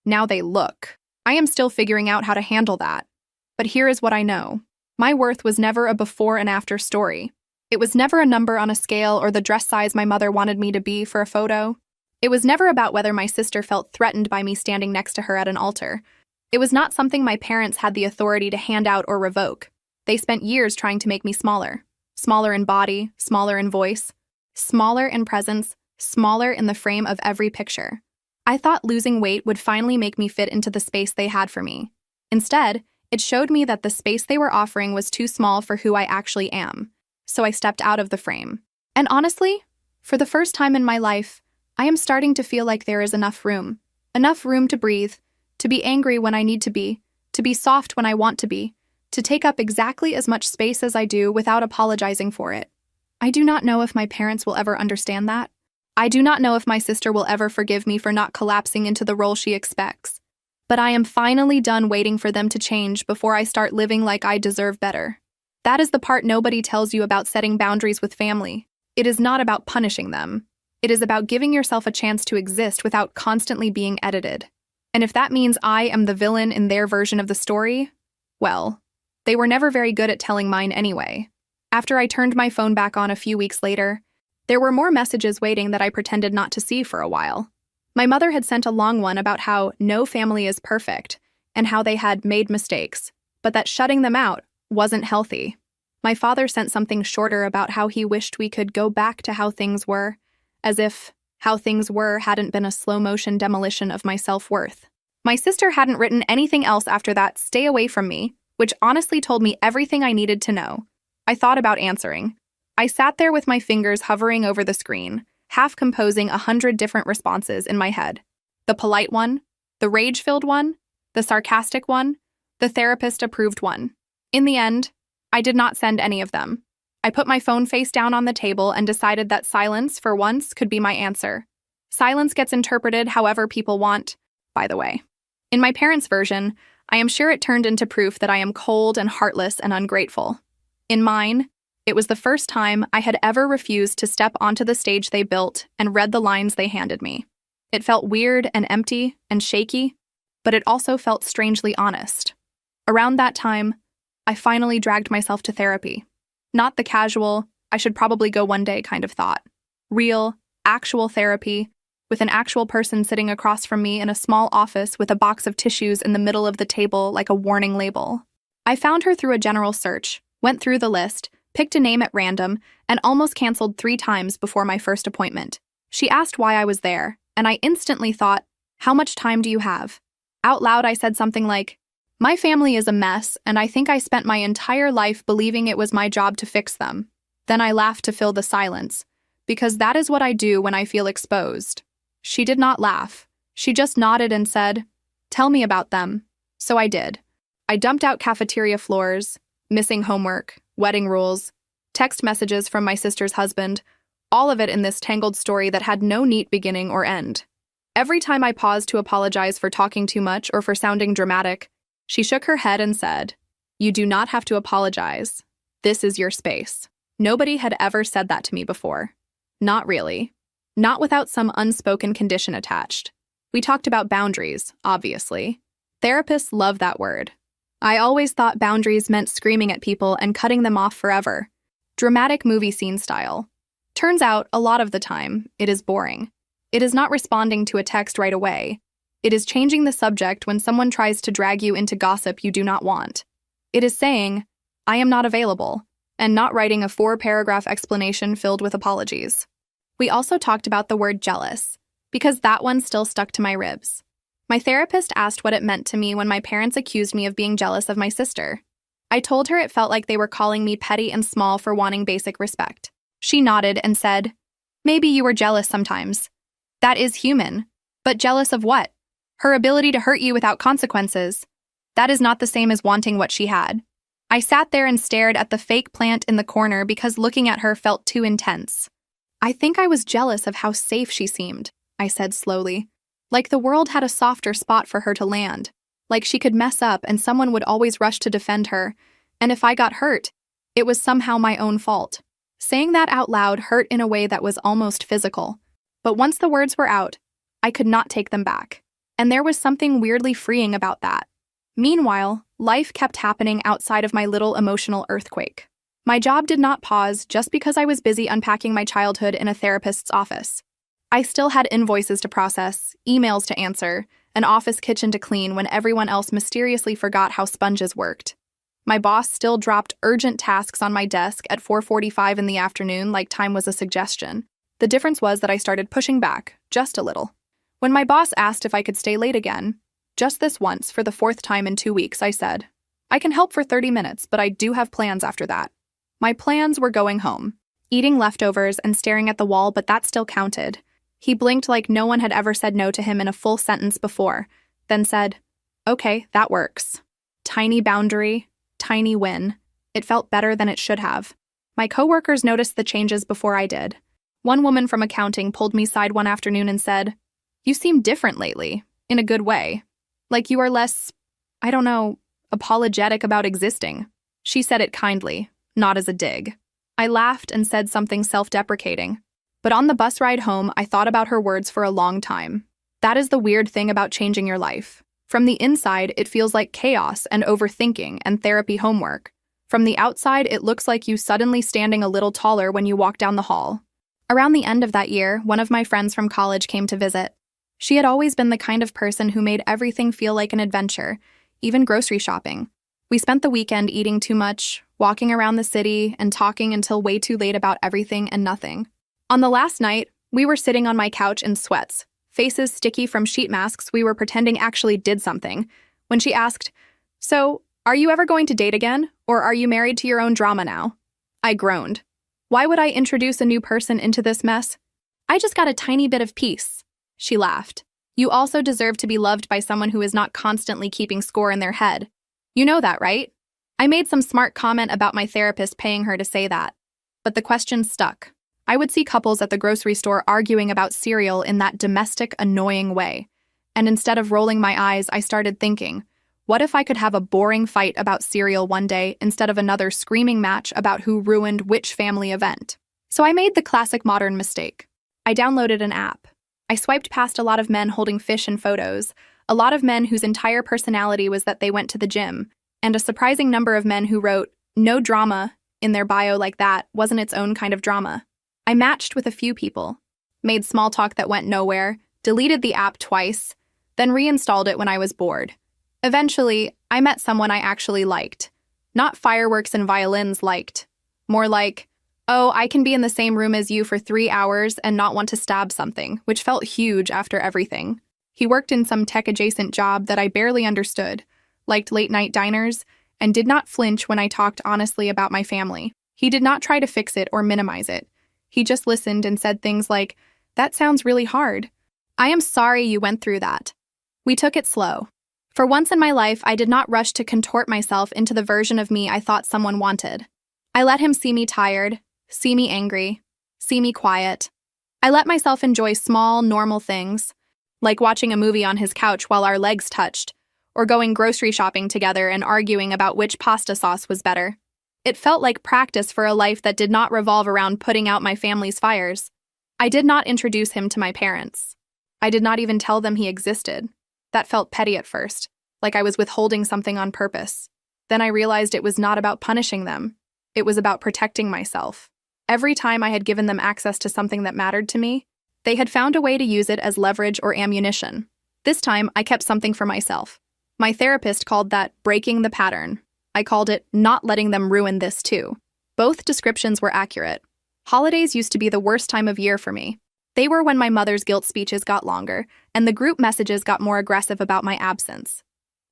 Now they look. I am still figuring out how to handle that. But here is what I know. My worth was never a before and after story. It was never a number on a scale or the dress size my mother wanted me to be for a photo. It was never about whether my sister felt threatened by me standing next to her at an altar. It was not something my parents had the authority to hand out or revoke. They spent years trying to make me smaller. Smaller in body, smaller in voice, smaller in presence, smaller in the frame of every picture. I thought losing weight would finally make me fit into the space they had for me. Instead, it showed me that the space they were offering was too small for who I actually am. So I stepped out of the frame. And honestly, for the first time in my life, I am starting to feel like there is enough room to breathe, to be angry when I need to be soft when I want to be, to take up exactly as much space as I do without apologizing for it. I do not know if my parents will ever understand that. I do not know if my sister will ever forgive me for not collapsing into the role she expects. But I am finally done waiting for them to change before I start living like I deserve better. That is the part nobody tells you about setting boundaries with family. It is not about punishing them. It is about giving yourself a chance to exist without constantly being edited. And if that means I am the villain in their version of the story, well, they were never very good at telling mine anyway. After I turned my phone back on a few weeks later, there were more messages waiting that I pretended not to see for a while. My mother had sent a long one about how no family is perfect and how they had made mistakes, but that shutting them out wasn't healthy. My father sent something shorter about how he wished we could go back to how things were, as if How things were hadn't been a slow-motion demolition of my self-worth. My sister hadn't written anything else after that "stay away from me," which honestly told me everything I needed to know. I thought about answering. I sat there with my fingers hovering over the screen, half composing 100 different responses in my head. The polite one, the rage-filled one, the sarcastic one, the therapist-approved one. In the end, I did not send any of them. I put my phone face down on the table and decided that silence, for once, could be my answer. Silence gets interpreted however people want, by the way. In my parents' version, I am sure it turned into proof that I am cold and heartless and ungrateful. In mine, it was the first time I had ever refused to step onto the stage they built and read the lines they handed me. It felt weird and empty and shaky, but it also felt strangely honest. Around that time, I finally dragged myself to therapy. Not the casual, I should probably go one day kind of thought. Real, actual therapy, with an actual person sitting across from me in a small office with a box of tissues in the middle of the table like a warning label. I found her through a general search, went through the list, picked a name at random, and almost canceled 3 times before my first appointment. She asked why I was there, and I instantly thought, "How much time do you have?" Out loud, I said something like, "My family is a mess, and I think I spent my entire life believing it was my job to fix them." Then I laughed to fill the silence, because that is what I do when I feel exposed. She did not laugh. She just nodded and said, "Tell me about them." So I did. I dumped out cafeteria floors, missing homework, wedding rules, text messages from my sister's husband, all of it in this tangled story that had no neat beginning or end. Every time I paused to apologize for talking too much or for sounding dramatic, she shook her head and said, "You do not have to apologize. This is your space." Nobody had ever said that to me before. Not really. Not without some unspoken condition attached. We talked about boundaries, obviously. Therapists love that word. I always thought boundaries meant screaming at people and cutting them off forever. Dramatic movie scene style. Turns out, a lot of the time, it is boring. It is not responding to a text right away. It is changing the subject when someone tries to drag you into gossip you do not want. It is saying, "I am not available," and not writing a 4-paragraph explanation filled with apologies. We also talked about the word jealous, because that one still stuck to my ribs. My therapist asked what it meant to me when my parents accused me of being jealous of my sister. I told her it felt like they were calling me petty and small for wanting basic respect. She nodded and said, "Maybe you were jealous sometimes. That is human. But jealous of what? Her ability to hurt you without consequences. That is not the same as wanting what she had." I sat there and stared at the fake plant in the corner because looking at her felt too intense. "I think I was jealous of how safe she seemed," I said slowly. Like the world had a softer spot for her to land. Like she could mess up and someone would always rush to defend her. And if I got hurt, it was somehow my own fault. Saying that out loud hurt in a way that was almost physical. But once the words were out, I could not take them back. And there was something weirdly freeing about that. Meanwhile, life kept happening outside of my little emotional earthquake. My job did not pause just because I was busy unpacking my childhood in a therapist's office. I still had invoices to process, emails to answer, an office kitchen to clean when everyone else mysteriously forgot how sponges worked. My boss still dropped urgent tasks on my desk at 4:45 in the afternoon like time was a suggestion. The difference was that I started pushing back, just a little. When my boss asked if I could stay late again, just this once for the 4th time in 2 weeks, I said, "I can help for 30 minutes, but I do have plans after that." My plans were going home, eating leftovers and staring at the wall, but that still counted. He blinked like no one had ever said no to him in a full sentence before, then said, "Okay, that works." Tiny boundary, tiny win. It felt better than it should have. My coworkers noticed the changes before I did. One woman from accounting pulled me aside one afternoon and said, "You seem different lately, in a good way. Like you are less, I don't know, apologetic about existing." She said it kindly, not as a dig. I laughed and said something self-deprecating. But on the bus ride home, I thought about her words for a long time. That is the weird thing about changing your life. From the inside, it feels like chaos and overthinking and therapy homework. From the outside, it looks like you suddenly standing a little taller when you walk down the hall. Around the end of that year, one of my friends from college came to visit. She had always been the kind of person who made everything feel like an adventure, even grocery shopping. We spent the weekend eating too much, walking around the city, and talking until way too late about everything and nothing. On the last night, We were sitting on my couch in sweats, faces sticky from sheet masks we were pretending actually did something, when she asked, "So, are you ever going to date again, or are you married to your own drama now?" I groaned. Why would I introduce a new person into this mess? I just got a tiny bit of peace. She laughed. You also deserve to be loved by someone who is not constantly keeping score in their head. You know that, right? I made some smart comment about my therapist paying her to say that. But the question stuck. I would see couples at the grocery store arguing about cereal in that domestic, annoying way. And instead of rolling my eyes, I started thinking, what if I could have a boring fight about cereal one day instead of another screaming match about who ruined which family event? So I made the classic modern mistake. I downloaded an app. I swiped past a lot of men holding fish in photos, a lot of men whose entire personality was that they went to the gym, and a surprising number of men who wrote, "No drama," in their bio like that wasn't its own kind of drama. I matched with a few people, made small talk that went nowhere, deleted the app twice, then reinstalled it when I was bored. Eventually, I met someone I actually liked. Not fireworks and violins liked. More like, oh, I can be in the same room as you for 3 hours and not want to stab something, which felt huge after everything. He worked in some tech-adjacent job that I barely understood, liked late-night diners, and did not flinch when I talked honestly about my family. He did not try to fix it or minimize it. He just listened and said things like, "That sounds really hard. I am sorry you went through that." We took it slow. For once in my life, I did not rush to contort myself into the version of me I thought someone wanted. I let him see me tired, see me angry, see me quiet. I let myself enjoy small, normal things, like watching a movie on his couch while our legs touched, or going grocery shopping together and arguing about which pasta sauce was better. It felt like practice for a life that did not revolve around putting out my family's fires. I did not introduce him to my parents. I did not even tell them he existed. That felt petty at first, like I was withholding something on purpose. Then I realized it was not about punishing them. It was about protecting myself. Every time I had given them access to something that mattered to me, they had found a way to use it as leverage or ammunition. This time, I kept something for myself. My therapist called that breaking the pattern. I called it not letting them ruin this too. Both descriptions were accurate. Holidays used to be the worst time of year for me. They were when my mother's guilt speeches got longer, and the group messages got more aggressive about my absence.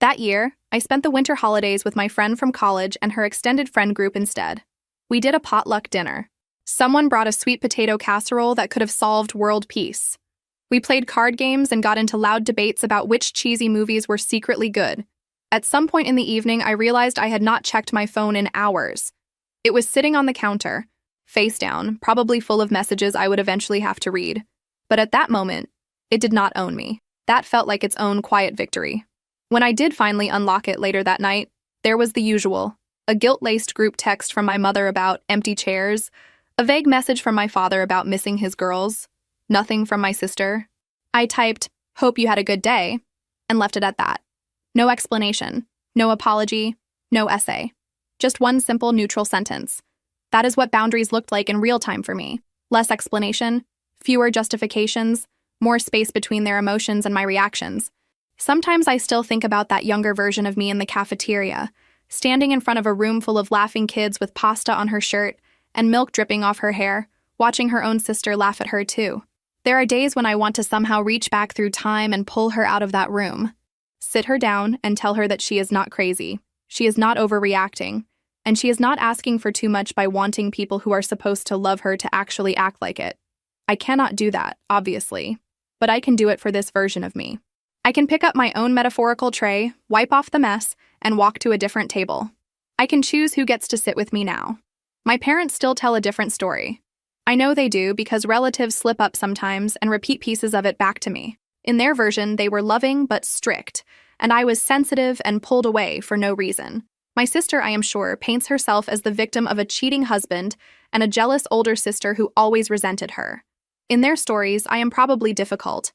That year, I spent the winter holidays with my friend from college and her extended friend group instead. We did a potluck dinner. Someone brought a sweet potato casserole that could have solved world peace. We played card games and got into loud debates about which cheesy movies were secretly good. At some point in the evening, I realized I had not checked my phone in hours. It was sitting on the counter, face down, probably full of messages I would eventually have to read. But at that moment, it did not own me. That felt like its own quiet victory. When I did finally unlock it later that night, there was the usual. A guilt-laced group text from my mother about empty chairs, a vague message from my father about missing his girls, nothing from my sister. I typed, "Hope you had a good day," and left it at that. No explanation, no apology, no essay. Just one simple neutral sentence. That is what boundaries looked like in real time for me. Less explanation, fewer justifications, more space between their emotions and my reactions. Sometimes I still think about that younger version of me in the cafeteria, standing in front of a room full of laughing kids with pasta on her shirt and milk dripping off her hair, watching her own sister laugh at her too. There are days when I want to somehow reach back through time and pull her out of that room. Sit her down and tell her that she is not crazy, she is not overreacting, and she is not asking for too much by wanting people who are supposed to love her to actually act like it. I cannot do that, obviously, but I can do it for this version of me. I can pick up my own metaphorical tray, wipe off the mess, and walk to a different table. I can choose who gets to sit with me now. My parents still tell a different story. I know they do because relatives slip up sometimes and repeat pieces of it back to me. In their version, they were loving but strict, and I was sensitive and pulled away for no reason. My sister, I am sure, paints herself as the victim of a cheating husband and a jealous older sister who always resented her. In their stories, I am probably difficult,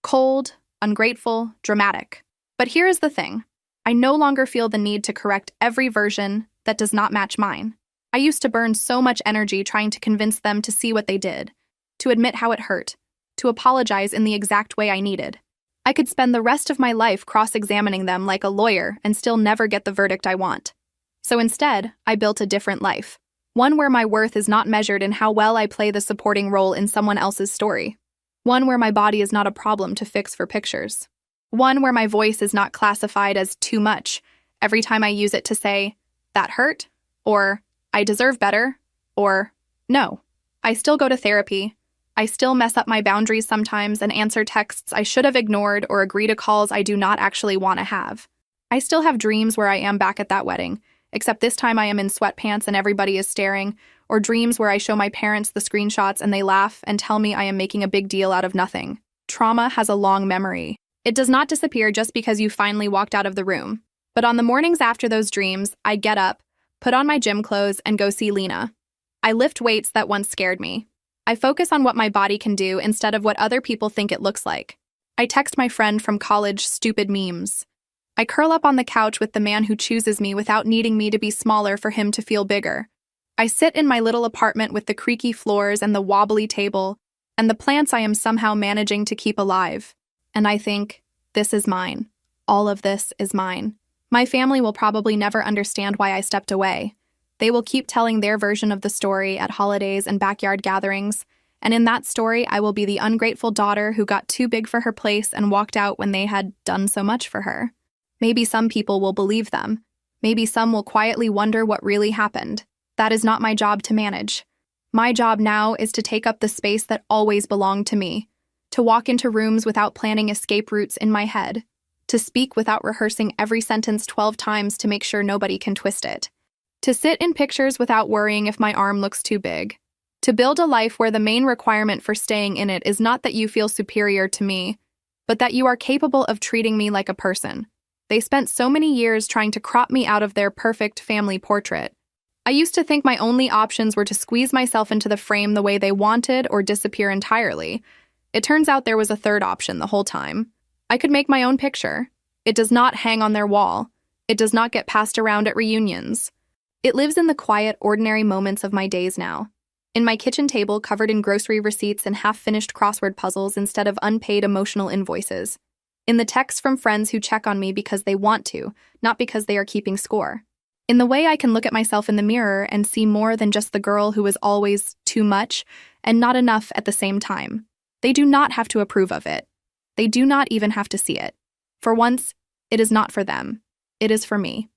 cold, ungrateful, dramatic. But here is the thing. I no longer feel the need to correct every version that does not match mine. I used to burn so much energy trying to convince them to see what they did, to admit how it hurt, to apologize in the exact way I needed. I could spend the rest of my life cross-examining them like a lawyer and still never get the verdict I want. So instead, I built a different life. One where my worth is not measured in how well I play the supporting role in someone else's story. One where my body is not a problem to fix for pictures. One where my voice is not classified as too much every time I use it to say, "That hurt," or "I deserve better," or "No." I still go to therapy. I still mess up my boundaries sometimes and answer texts I should have ignored or agree to calls I do not actually want to have. I still have dreams where I am back at that wedding, except this time I am in sweatpants and everybody is staring, or dreams where I show my parents the screenshots and they laugh and tell me I am making a big deal out of nothing. Trauma has a long memory. It does not disappear just because you finally walked out of the room. But on the mornings after those dreams, I get up, put on my gym clothes, and go see Lena. I lift weights that once scared me. I focus on what my body can do instead of what other people think it looks like. I text my friend from college stupid memes. I curl up on the couch with the man who chooses me without needing me to be smaller for him to feel bigger. I sit in my little apartment with the creaky floors and the wobbly table, and the plants I am somehow managing to keep alive. And I think, this is mine. All of this is mine. My family will probably never understand why I stepped away. They will keep telling their version of the story at holidays and backyard gatherings, and in that story I will be the ungrateful daughter who got too big for her place and walked out when they had done so much for her. Maybe some people will believe them. Maybe some will quietly wonder what really happened. That is not my job to manage. My job now is to take up the space that always belonged to me, to walk into rooms without planning escape routes in my head, to speak without rehearsing every sentence 12 times to make sure nobody can twist it, to sit in pictures without worrying if my arm looks too big, to build a life where the main requirement for staying in it is not that you feel superior to me, but that you are capable of treating me like a person. They spent so many years trying to crop me out of their perfect family portrait. I used to think my only options were to squeeze myself into the frame the way they wanted or disappear entirely. It turns out there was a third option the whole time. I could make my own picture. It does not hang on their wall. It does not get passed around at reunions. It lives in the quiet, ordinary moments of my days now. In my kitchen table covered in grocery receipts and half-finished crossword puzzles instead of unpaid emotional invoices. In the texts from friends who check on me because they want to, not because they are keeping score. In the way I can look at myself in the mirror and see more than just the girl who is always too much and not enough at the same time. They do not have to approve of it. They do not even have to see it. For once, it is not for them. It is for me.